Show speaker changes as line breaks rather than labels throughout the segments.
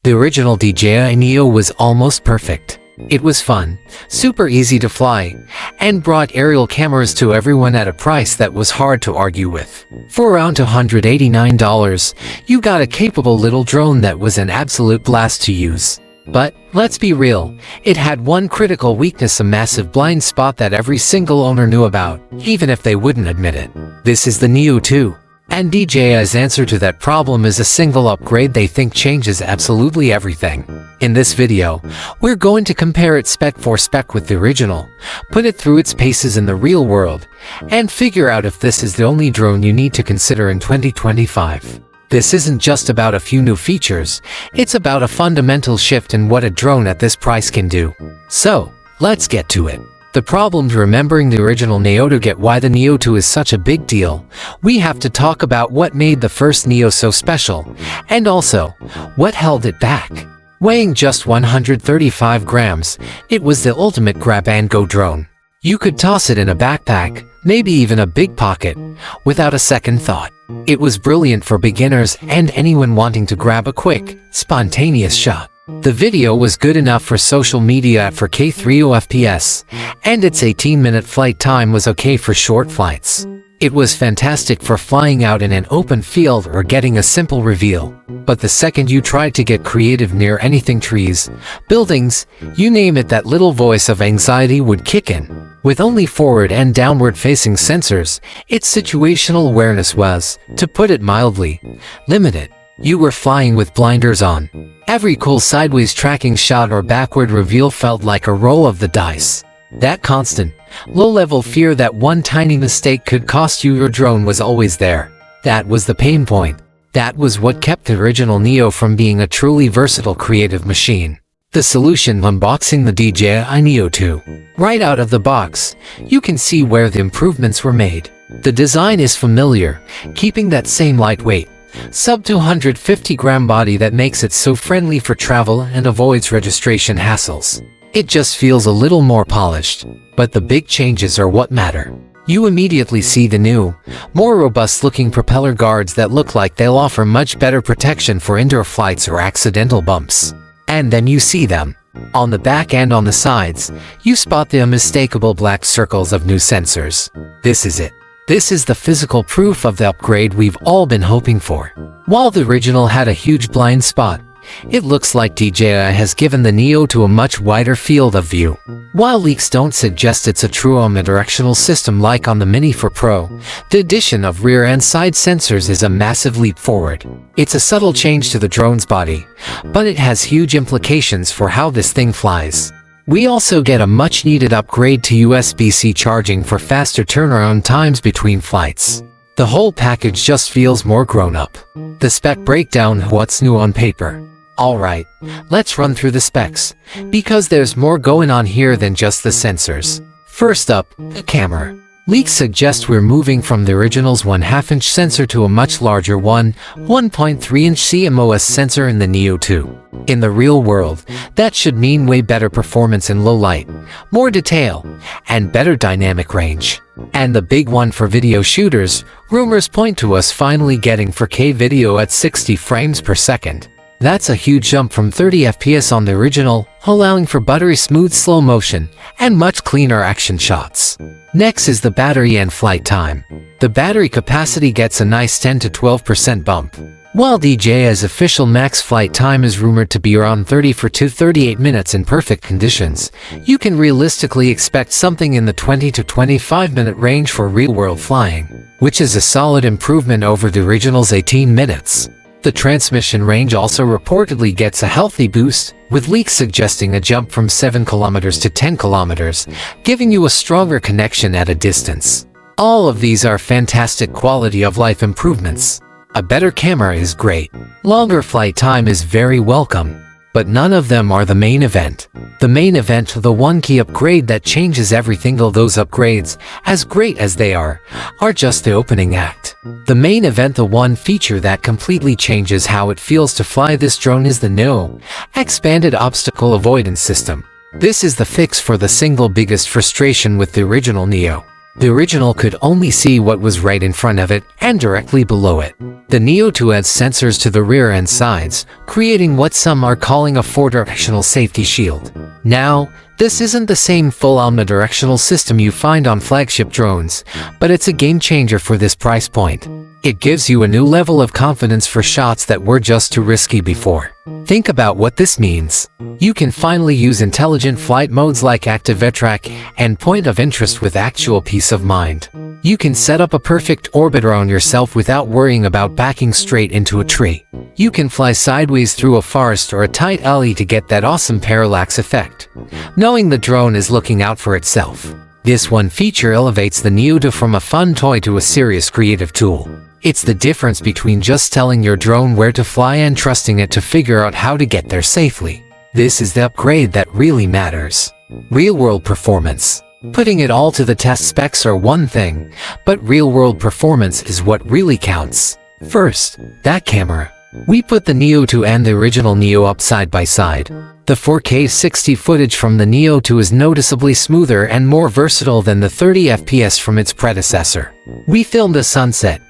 The original DJI Neo was almost perfect. It was fun, super easy to fly, and brought aerial cameras to everyone at a price that was hard to argue with. For around $289, you got a capable little drone that was an absolute blast to use. But, let's be real, it had one critical weakness, a massive blind spot that every single owner knew about, even if they wouldn't admit it. This is the Neo 2. And DJI's answer to that problem is a single upgrade they think changes absolutely everything. In this video, we're going to compare it spec for spec with the original, put it through its paces in the real world, and figure out if this is the only drone you need to consider in 2025. This isn't just about a few new features, it's about a fundamental shift in what a drone at this price can do. So, let's get to it. The problem to remembering the original Neo. To get why the Neo 2 is such a big deal, we have to talk about what made the first Neo so special, and also, what held it back. Weighing just 135 grams, it was the ultimate grab-and-go drone. You could toss it in a backpack, maybe even a big pocket, without a second thought. It was brilliant for beginners and anyone wanting to grab a quick, spontaneous shot. The video was good enough for social media at 4K 30 FPS, and its 18-minute flight time was okay for short flights. It was fantastic for flying out in an open field or getting a simple reveal. But the second you tried to get creative near anything, trees, buildings, you name it, that little voice of anxiety would kick in. With only forward and downward-facing sensors, its situational awareness was, to put it mildly, limited. You were flying with blinders on. Every cool sideways tracking shot or backward reveal felt like a roll of the dice. That constant, low-level fear that one tiny mistake could cost you your drone was always there. That was the pain point. That was what kept the original Neo from being a truly versatile creative machine. The solution: unboxing the DJI Neo 2. Right out of the box, you can see where the improvements were made. The design is familiar, keeping that same lightweight, sub 250 gram body that makes it so friendly for travel and avoids registration hassles. It just feels a little more polished. But the big changes are what matter. You immediately see the new, more robust-looking propeller guards that look like they'll offer much better protection for indoor flights or accidental bumps. And then you see them. On the back and on the sides, you spot the unmistakable black circles of new sensors. This is it. This is the physical proof of the upgrade we've all been hoping for. While the original had a huge blind spot, it looks like DJI has given the Neo to a much wider field of view. While leaks don't suggest it's a true omnidirectional system like on the Mini 4 Pro, the addition of rear and side sensors is a massive leap forward. It's a subtle change to the drone's body, but it has huge implications for how this thing flies. We also get a much-needed upgrade to USB-C charging for faster turnaround times between flights. The whole package just feels more grown-up. The spec breakdown: what's new on paper. Alright, let's run through the specs, because there's more going on here than just the sensors. First up, the camera. Leaks suggest we're moving from the original's 1/2-inch sensor to a much larger 1.3-inch CMOS sensor in the Neo 2. In the real world, that should mean way better performance in low light, more detail, and better dynamic range. And the big one for video shooters, rumors point to us finally getting 4K video at 60 frames per second. That's a huge jump from 30 FPS on the original, allowing for buttery smooth slow motion and much cleaner action shots. Next is the battery and flight time. The battery capacity gets a nice 10 to 12% bump. While DJI's official max flight time is rumored to be around 30 to 38 minutes in perfect conditions, you can realistically expect something in the 20 to 25-minute range for real-world flying, which is a solid improvement over the original's 18 minutes. The transmission range also reportedly gets a healthy boost, with leaks suggesting a jump from 7 kilometers to 10 kilometers, giving you a stronger connection at a distance. All of these are fantastic quality of life improvements. A better camera is great. Longer flight time is very welcome. But none of them are the main event. The main event, the one key upgrade that changes everything, though those upgrades, as great as they are just the opening act. The main event, the one feature that completely changes how it feels to fly this drone, is the Neo expanded obstacle avoidance system. This is the fix for the single biggest frustration with the original Neo. The original could only see what was right in front of it and directly below it. The Neo 2 adds sensors to the rear and sides, creating what some are calling a four-directional safety shield. Now, this isn't the same full omnidirectional system you find on flagship drones, but it's a game changer for this price point. It gives you a new level of confidence for shots that were just too risky before. Think about what this means. You can finally use intelligent flight modes like active VTRAC and point of interest with actual peace of mind. You can set up a perfect orbit around yourself without worrying about backing straight into a tree. You can fly sideways through a forest or a tight alley to get that awesome parallax effect, knowing the drone is looking out for itself. This one feature elevates the Neo 2 from a fun toy to a serious creative tool. It's the difference between just telling your drone where to fly and trusting it to figure out how to get there safely. This is the upgrade that really matters. Real-world performance. Putting it all to the test, specs are one thing, but real-world performance is what really counts. First, that camera. We put the Neo 2 and the original Neo up side by side. The 4K 60 footage from the Neo 2 is noticeably smoother and more versatile than the 30 FPS from its predecessor. We filmed a sunset,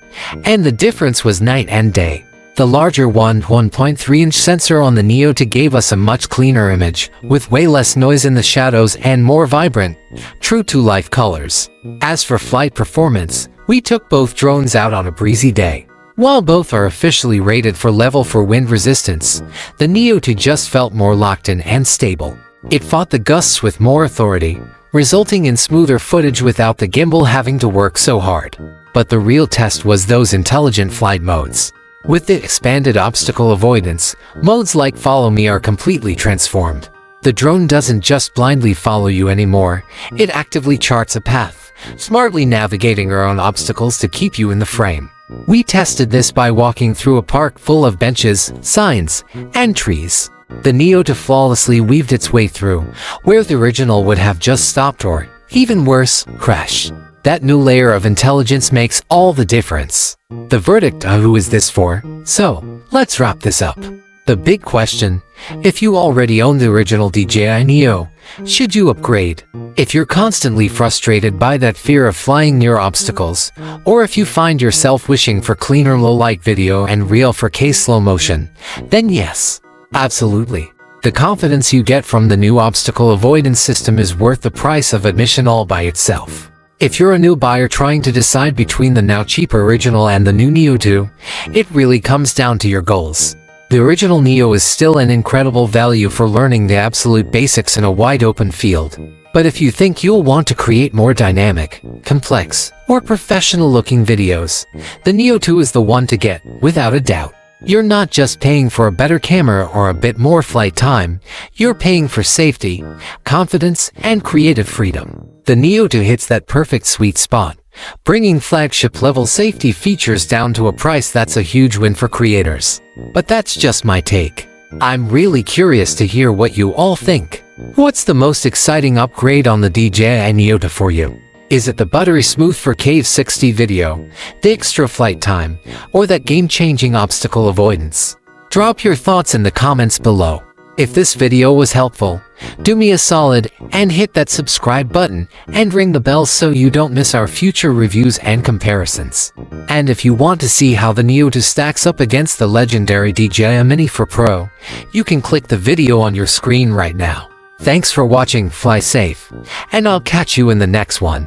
and the difference was night and day. The larger 1.3-inch sensor on the Neo 2 gave us a much cleaner image, with way less noise in the shadows and more vibrant, true-to-life colors. As for flight performance, we took both drones out on a breezy day. While both are officially rated for level 4 wind resistance, the Neo 2 just felt more locked in and stable. It fought the gusts with more authority, resulting in smoother footage without the gimbal having to work so hard. But the real test was those intelligent flight modes. With the expanded obstacle avoidance, modes like Follow Me are completely transformed. The drone doesn't just blindly follow you anymore, it actively charts a path, smartly navigating around obstacles to keep you in the frame. We tested this by walking through a park full of benches, signs, and trees. The Neo 2 flawlessly weaved its way through, where the original would have just stopped or, even worse, crashed. That new layer of intelligence makes all the difference. The verdict of who is this for? So, let's wrap this up. The big question: if you already own the original DJI Neo, should you upgrade? If you're constantly frustrated by that fear of flying near obstacles, or if you find yourself wishing for cleaner low-light video and real 4K slow motion, then yes, absolutely. The confidence you get from the new obstacle avoidance system is worth the price of admission all by itself. If you're a new buyer trying to decide between the now cheaper original and the new Neo 2, it really comes down to your goals. The original Neo is still an incredible value for learning the absolute basics in a wide-open field. But if you think you'll want to create more dynamic, complex, or professional-looking videos, the Neo 2 is the one to get, without a doubt. You're not just paying for a better camera or a bit more flight time, you're paying for safety, confidence, and creative freedom. The Neo 2 hits that perfect sweet spot, bringing flagship-level safety features down to a price that's a huge win for creators. But that's just my take. I'm really curious to hear what you all think. What's the most exciting upgrade on the DJI Neo 2 for you? Is it the buttery smooth 4K 60 video, the extra flight time, or that game-changing obstacle avoidance? Drop your thoughts in the comments below. If this video was helpful, do me a solid and hit that subscribe button and ring the bell so you don't miss our future reviews and comparisons. And if you want to see how the Neo 2 stacks up against the legendary DJI Mini 4 Pro, you can click the video on your screen right now. Thanks for watching, fly safe, and I'll catch you in the next one.